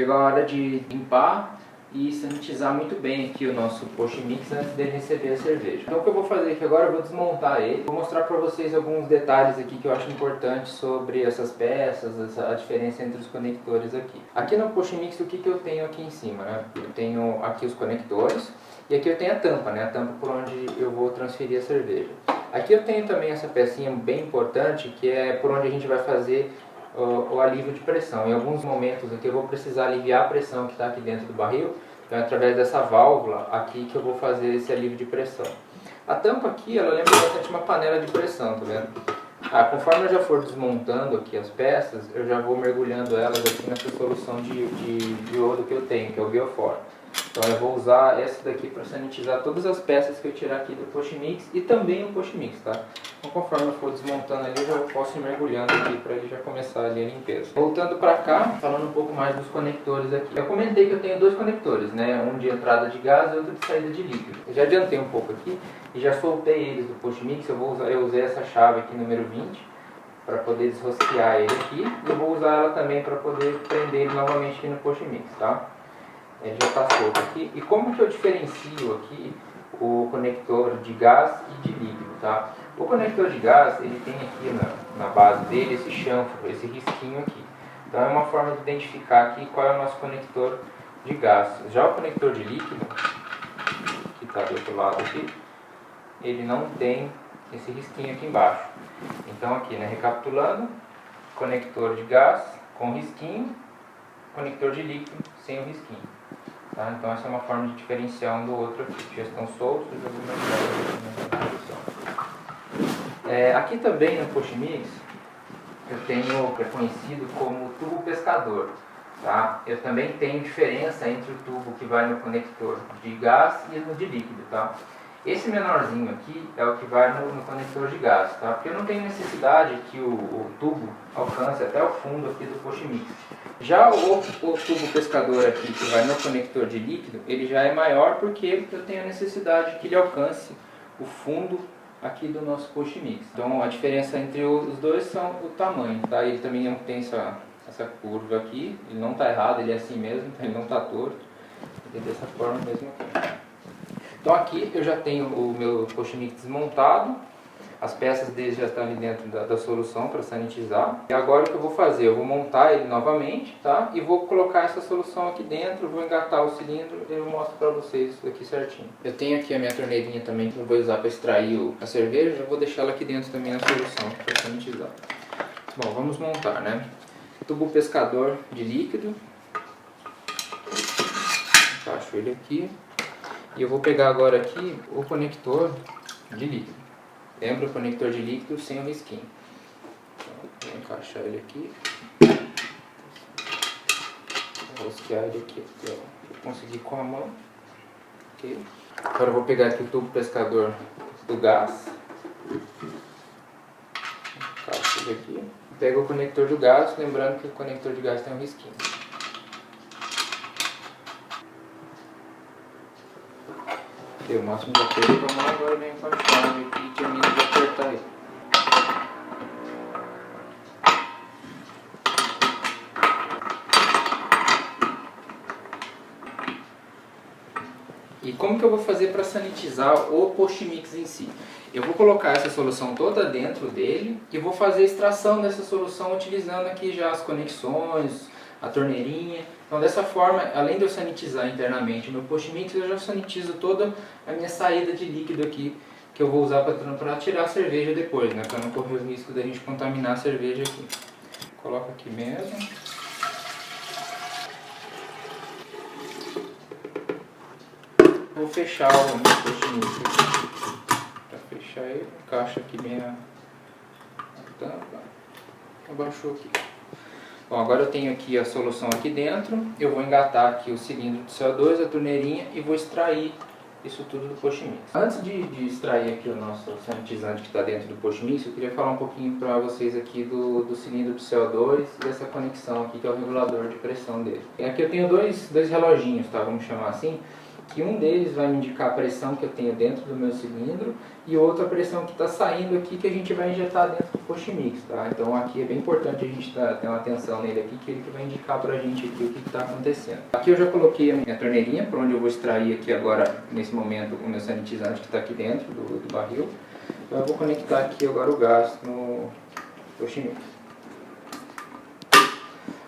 chegou a hora de limpar e sanitizar muito bem aqui o nosso post mix antes dele receber a cerveja. Então o que eu vou fazer aqui agora, eu vou desmontar ele, vou mostrar para vocês alguns detalhes aqui que eu acho importantes sobre essas peças, a diferença entre os conectores aqui. Aqui no post mix, o que eu tenho aqui em cima, né? Eu tenho aqui os conectores e aqui eu tenho a tampa, né? A tampa por onde eu vou transferir a cerveja. Aqui eu tenho também essa pecinha bem importante, que é por onde a gente vai fazer o alívio de pressão. Em alguns momentos aqui eu vou precisar aliviar a pressão que está aqui dentro do barril, então é através dessa válvula aqui que eu vou fazer esse alívio de pressão. A tampa aqui, ela lembra bastante uma panela de pressão, tá vendo? Conforme eu já for desmontando aqui as peças, eu já vou mergulhando elas aqui nessa solução de iodo que eu tenho, que é o Biofor. Então eu vou usar essa daqui para sanitizar todas as peças que eu tirar aqui do post mix e também o post mix, tá? Então conforme eu for desmontando ali, eu já posso ir mergulhando aqui para ele já começar ali a limpeza. Voltando para cá, falando um pouco mais dos conectores aqui. Eu comentei que eu tenho dois conectores, né? Um de entrada de gás e outro de saída de líquido. Eu já adiantei um pouco aqui e já soltei eles do post mix. Eu usei essa chave aqui número 20 para poder desrosquear ele aqui. E eu vou usar ela também para poder prender ele novamente aqui no post mix, tá? Ele já está solto aqui. E como que eu diferencio aqui o conector de gás e de líquido, tá? O conector de gás, ele tem aqui na base dele esse chanfro, esse risquinho aqui. Então é uma forma de identificar aqui qual é o nosso conector de gás. Já o conector de líquido, que está do outro lado aqui, ele não tem esse risquinho aqui embaixo. Então aqui, né, recapitulando, conector de gás com risquinho, conector de líquido sem o risquinho. Tá? Então essa é uma forma de diferenciar um do outro aqui. Já estão soltos, eu vou mostrar aqui também no post mix eu tenho o que é conhecido como tubo pescador. Tá? Eu também tenho diferença entre o tubo que vai no conector de gás e no de líquido. Tá? Esse menorzinho aqui é o que vai no conector de gás, tá? Porque eu não tenho necessidade que o tubo alcance até o fundo aqui do post mix. Já o tubo pescador aqui, que vai no conector de líquido, ele já é maior porque eu tenho a necessidade que ele alcance o fundo aqui do nosso post mix. Então a diferença entre os dois são o tamanho, tá? Ele também não tem essa curva aqui, ele não está errado, ele é assim mesmo, então ele não está torto. Ele é dessa forma mesmo aqui. Então aqui eu já tenho o meu post mix desmontado, as peças dele já estão ali dentro da solução para sanitizar. E agora o que eu vou fazer? Eu vou montar ele novamente, tá? E vou colocar essa solução aqui dentro, vou engatar o cilindro e eu mostro para vocês isso aqui certinho. Eu tenho aqui a minha torneirinha também que eu vou usar para extrair a cerveja, já vou deixar ela aqui dentro também na solução para sanitizar. Bom, vamos montar, né? Tubo pescador de líquido. Encaixo ele aqui. E eu vou pegar agora aqui o conector de líquido. Lembra o conector de líquido sem o risquinho. Então, vou encaixar ele aqui. Vou rosquear ele aqui até eu conseguir com a mão. Okay. Agora eu vou pegar aqui o tubo pescador do gás. Encaixo ele aqui. Pego o conector do gás, lembrando que o conector de gás tem um risquinho. Deu o máximo de aperto com a mão, agora vem com a chave e termino de apertar ele. E como que eu vou fazer para sanitizar o post mix em si? Eu vou colocar essa solução toda dentro dele e vou fazer a extração dessa solução utilizando aqui já as conexões, a torneirinha. Então dessa forma, além de eu sanitizar internamente o meu post mix, eu já sanitizo toda a minha saída de líquido aqui, que eu vou usar para tirar a cerveja depois, né? Para não correr o risco da gente contaminar a cerveja aqui. Coloco aqui mesmo. Vou fechar o meu post mix aqui. Para fechar ele, encaixo aqui bem a tampa. Abaixou aqui. Bom, agora eu tenho aqui a solução aqui dentro, eu vou engatar aqui o cilindro de CO2, a torneirinha e vou extrair isso tudo do post mix. Antes de extrair aqui o nosso sanitizante que está dentro do post mix, eu queria falar um pouquinho para vocês aqui do cilindro de CO2 e dessa conexão aqui que é o regulador de pressão dele. E aqui eu tenho dois reloginhos, tá? Vamos chamar assim. que um deles vai me indicar a pressão que eu tenho dentro do meu cilindro e outra pressão que está saindo aqui que a gente vai injetar dentro do Pochmix, tá? Então aqui é bem importante a gente ter uma atenção nele aqui, que ele que vai indicar pra gente aqui o que está acontecendo. Aqui eu já coloquei a minha torneirinha, por onde eu vou extrair aqui agora, nesse momento, o meu sanitizante que está aqui dentro do barril. Então eu vou conectar aqui agora o gás no Pochmix.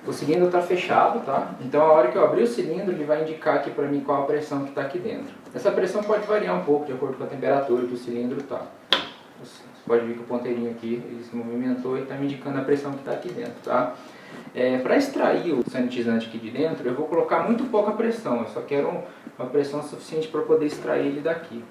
O cilindro está fechado, tá? Então a hora que eu abrir o cilindro, ele vai indicar aqui para mim qual a pressão que está aqui dentro. Essa pressão pode variar um pouco de acordo com a temperatura que o cilindro está. Você pode ver que o ponteirinho aqui, ele se movimentou e está me indicando a pressão que está aqui dentro, tá? Para extrair o sanitizante aqui de dentro, eu vou colocar muito pouca pressão. Eu só quero uma pressão suficiente para poder extrair ele daqui.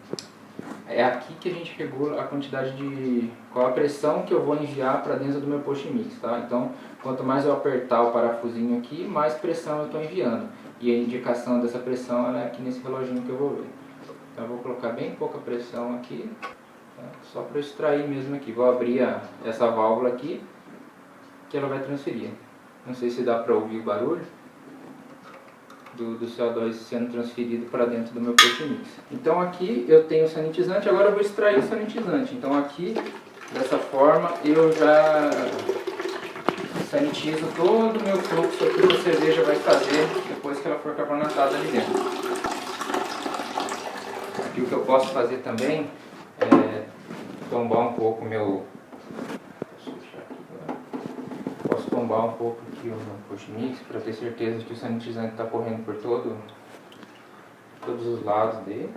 É aqui que a gente regula a quantidade de... qual a pressão que eu vou enviar para dentro do meu Pochmix, tá? Então, quanto mais eu apertar o parafusinho aqui, mais pressão eu estou enviando. E a indicação dessa pressão é aqui nesse reloginho que eu vou ver. Então eu vou colocar bem pouca pressão aqui, tá? Só para extrair mesmo aqui. Vou abrir essa válvula aqui, que ela vai transferir. Não sei se dá para ouvir o barulho do CO2 sendo transferido para dentro do meu Pochmix. Então aqui eu tenho o sanitizante, agora eu vou extrair o sanitizante. Então aqui, dessa forma, eu já sanitizo todo o meu fluxo que a cerveja vai fazer depois que ela for carbonatada ali dentro. Aqui o que eu posso fazer também é tombar um pouco o meu... Posso tombar um pouco aqui o meu Pochmix para ter certeza de que o sanitizante está correndo por todos os lados dele.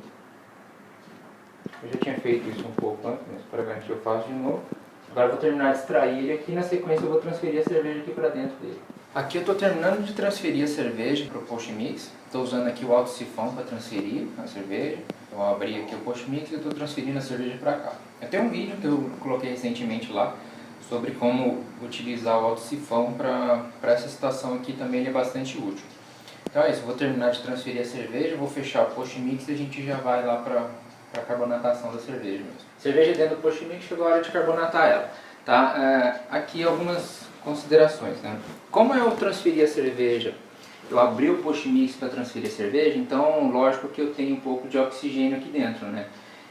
Eu já tinha feito isso um pouco antes, mas para garantir eu faço de novo. Agora eu vou terminar de extrair ele aqui e na sequência eu vou transferir a cerveja aqui para dentro dele. Aqui eu estou terminando de transferir a cerveja para o Pochmix. Estou usando aqui o alto-sifão para transferir a cerveja. Eu abri aqui o Pochmix e estou transferindo a cerveja para cá. Eu tenho um vídeo que eu coloquei recentemente lá sobre como utilizar o alto-sifão para essa situação aqui, também ele é bastante útil. Então é isso, eu vou terminar de transferir a cerveja, vou fechar o Pochmix e a gente já vai lá para a carbonatação da cerveja mesmo. Cerveja dentro do Pochmix, chegou a hora de carbonatar ela. Tá? Aqui algumas considerações, né? Como eu transferi a cerveja, eu abri o Pochmix para transferir a cerveja, então lógico que eu tenho um pouco de oxigênio aqui dentro, né?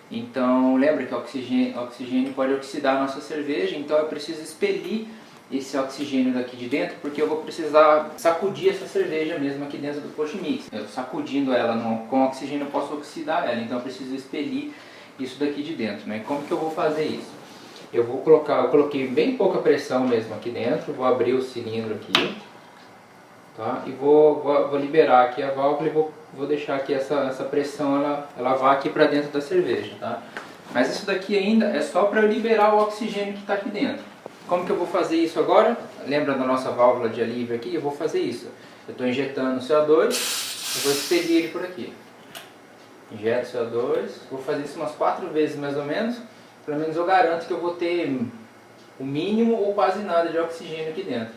Então lembra que o oxigênio pode oxidar a nossa cerveja, então eu preciso expelir esse oxigênio daqui de dentro, porque eu vou precisar sacudir essa cerveja mesmo aqui dentro do Pochmix. Eu sacudindo ela com oxigênio eu posso oxidar ela, então eu preciso expelir isso daqui de dentro, né? Como que eu vou fazer isso? Eu coloquei bem pouca pressão mesmo aqui dentro, vou abrir o cilindro aqui, tá? E vou liberar aqui a válvula e vou deixar aqui essa pressão, ela vá aqui para dentro da cerveja, tá? Mas isso daqui ainda é só para liberar o oxigênio que está aqui dentro. Como que eu vou fazer isso agora? Lembra da nossa válvula de alívio aqui? Eu vou fazer isso. Eu estou injetando CO2, eu vou expelir ele por aqui. Injeto CO2, vou fazer isso umas 4 vezes mais ou menos. Pelo menos eu garanto que eu vou ter o mínimo ou quase nada de oxigênio aqui dentro.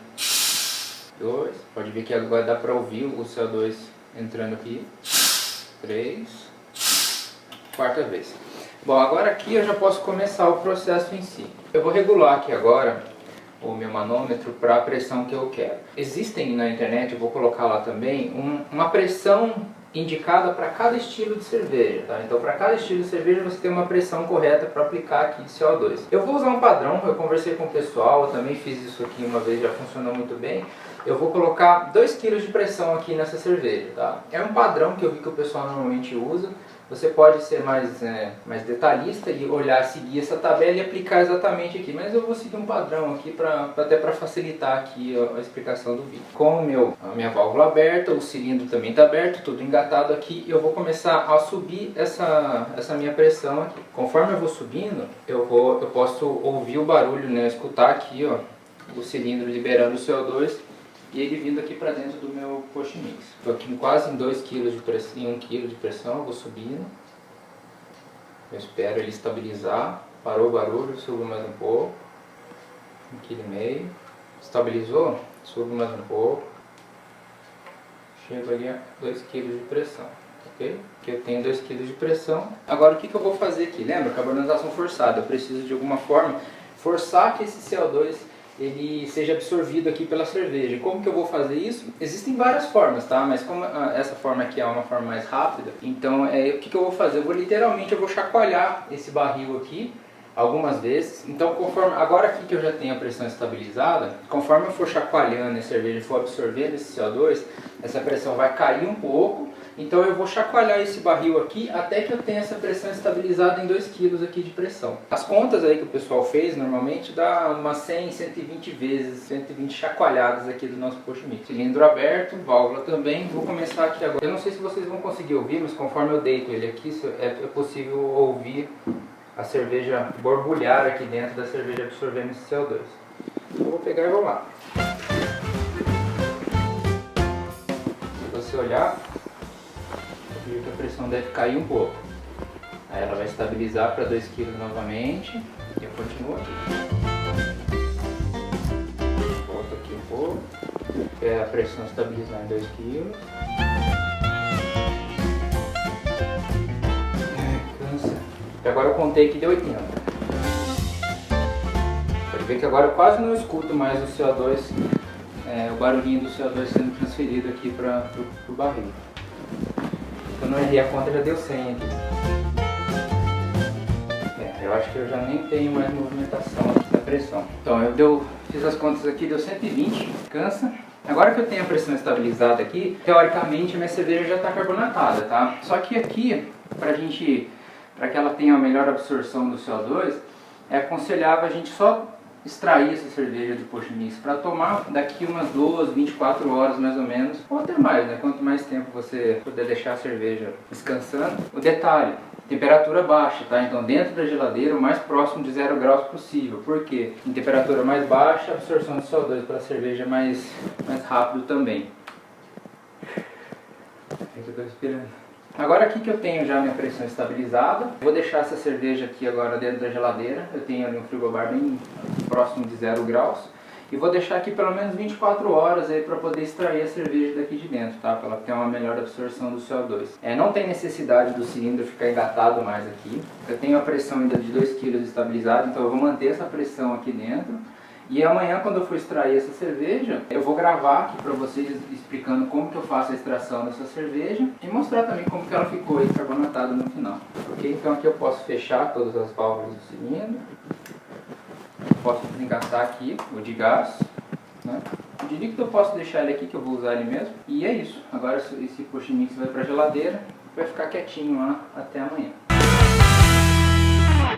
2, pode ver que agora dá para ouvir o CO2 entrando aqui. 3, 4ª vez. Bom, agora aqui eu já posso começar o processo em si. Eu vou regular aqui agora o meu manômetro para a pressão que eu quero. Existem na internet, eu vou colocar lá também, uma pressão indicada para cada estilo de cerveja, tá? Então para cada estilo de cerveja você tem uma pressão correta para aplicar aqui de CO2. Eu vou usar um padrão, eu conversei com o pessoal, eu também fiz isso aqui uma vez, já funcionou muito bem. Eu vou colocar 2 kg de pressão aqui nessa cerveja, tá? É um padrão que eu vi que o pessoal normalmente usa. Você pode ser mais detalhista e olhar, seguir essa tabela e aplicar exatamente aqui. Mas eu vou seguir um padrão aqui até para facilitar aqui a explicação do vídeo. Com a minha válvula aberta, o cilindro também está aberto, tudo engatado aqui. Eu vou começar a subir essa minha pressão aqui. Conforme eu vou subindo, eu posso ouvir o barulho, né? Escutar aqui, ó, o cilindro liberando o CO2. E ele vindo aqui para dentro do meu Pochmix. Estou aqui quase em 2 kg de pressão, em 1 kg de pressão, eu vou subindo. Eu espero ele estabilizar. Parou o barulho, subo mais um pouco. 1,5 kg. Estabilizou? Subo mais um pouco. Chego ali a 2 kg de pressão. Ok? Aqui eu tenho 2 kg de pressão. Agora o que eu vou fazer aqui? Lembra? Carbonatação forçada. Eu preciso de alguma forma forçar que esse CO2 ele seja absorvido aqui pela cerveja. Como que eu vou fazer isso? Existem várias formas, tá? Mas como essa forma aqui é uma forma mais rápida, então o que eu vou fazer? Eu vou chacoalhar esse barril aqui algumas vezes. Então conforme agora aqui que eu já tenho a pressão estabilizada, conforme eu for chacoalhando a cerveja e for absorvendo esse CO2, essa pressão vai cair um pouco. Então eu vou chacoalhar esse barril aqui até que eu tenha essa pressão estabilizada em 2 kg aqui de pressão. As contas aí que o pessoal fez normalmente dá umas 100, 120 vezes, 120 chacoalhadas aqui do nosso Post Mix. Cilindro aberto, válvula também. Vou começar aqui agora. Eu não sei se vocês vão conseguir ouvir, mas conforme eu deito ele aqui, é possível ouvir a cerveja borbulhar aqui dentro da cerveja absorvendo esse CO2. Eu vou pegar e vou lá. Se você olhar, que a pressão deve cair um pouco. Aí ela vai estabilizar para 2 kg novamente. E eu continuo aqui. Volto aqui um pouco. Até a pressão estabilizar em 2 kg. Cansa. E agora eu contei que deu 80. Pode ver que agora eu quase não escuto mais o CO2, o barulhinho do CO2 sendo transferido aqui para o barril. Quando eu errei a conta já deu 100 aqui. Eu acho que eu já nem tenho mais movimentação aqui da pressão. Então fiz as contas aqui, deu 120, cansa. Agora que eu tenho a pressão estabilizada aqui, teoricamente a minha cerveja já está carbonatada, tá? Só que aqui, para que ela tenha a melhor absorção do CO2, é aconselhável a gente só extrair essa cerveja do Post Mix para tomar daqui umas 12, 24 horas mais ou menos, ou até mais, né? Quanto mais tempo você puder deixar a cerveja descansando. O detalhe, temperatura baixa, tá? Então dentro da geladeira o mais próximo de 0 graus possível. Por quê? Em temperatura mais baixa, a absorção de CO2 pela cerveja é mais rápido também. É que eu tô respirando. Agora aqui que eu tenho já minha pressão estabilizada, vou deixar essa cerveja aqui agora dentro da geladeira. Eu tenho ali um frigobar bem próximo de 0 graus. E vou deixar aqui pelo menos 24 horas aí para poder extrair a cerveja daqui de dentro, tá? Para ela ter uma melhor absorção do CO2. Não tem necessidade do cilindro ficar engatado mais aqui. Eu tenho a pressão ainda de 2 kg estabilizada, então eu vou manter essa pressão aqui dentro. E amanhã, quando eu for extrair essa cerveja, eu vou gravar aqui para vocês explicando como que eu faço a extração dessa cerveja e mostrar também como que ela ficou aí carbonatada no final. Ok? Então aqui eu posso fechar todas as válvulas do cilindro. Posso desengatar aqui o de gás, né? O de líquido eu posso deixar ele aqui, que eu vou usar ele mesmo. E é isso. Agora esse Post Mix vai para a geladeira, vai ficar quietinho lá até amanhã.